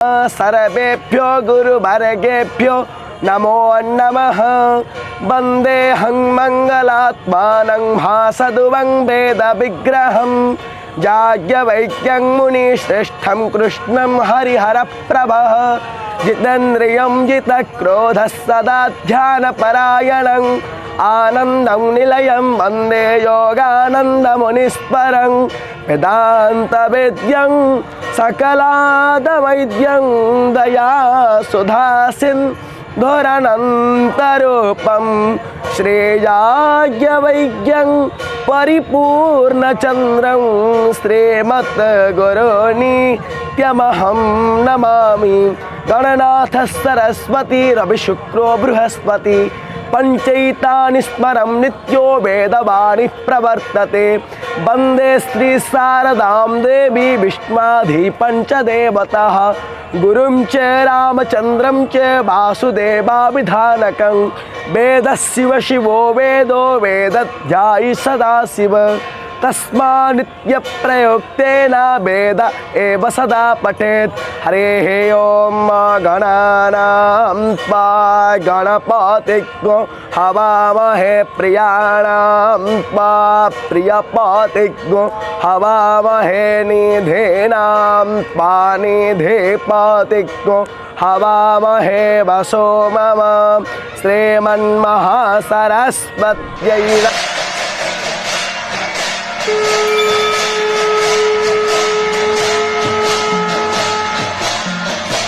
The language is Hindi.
सर्वेभ्यो गुरुवर्गेभ्यो नमो नमः। वन्देऽहं मङ्गलात्मानं भासदुवं वेदविग्रहं याज्ञवल्क्यं मुनिश्रेष्ठं कृष्णं हरिहरप्रभः। जितेन्द्रियं जितक्रोधः सदा ध्यानपरायणं आनन्दं निलयं वन्दे योगानन्दमुनीश्वरं। वेदान्तवेद्यं सकलादवैद्यं दयासुधासिन्धुरनन्तरूपं श्रेयाज्ञवैद्यं परिपूर्णचन्द्रं श्रीमद्गुरुनित्यमहं नमामि। गणनाथ सरस्वती रविशुक्रो बृहस्पति पंचैतानि स्मरं नित्यो वेदवाणी प्रवर्तते। वन्दे श्री शारदां देवी विष्णुमाधि पंचदेवतः गुरुं च रामचन्द्रं च वासुदेवाभिधानकं। वेदशिव शिवो वेदो वेदध्यायी सदाशिव तस्मान्नित्यप्रयोक्तेन वेद एव सदा पठेत्। हरेः ॐ गणानां त्वा गणपतिग्नो हवामहे प्रियाणां त्वा प्रियपतिग्नो हवामहे निधीनां त्वा निधिपतिग्नो हवामहे वसो मम। श्रीमन्महासरस्वत्यै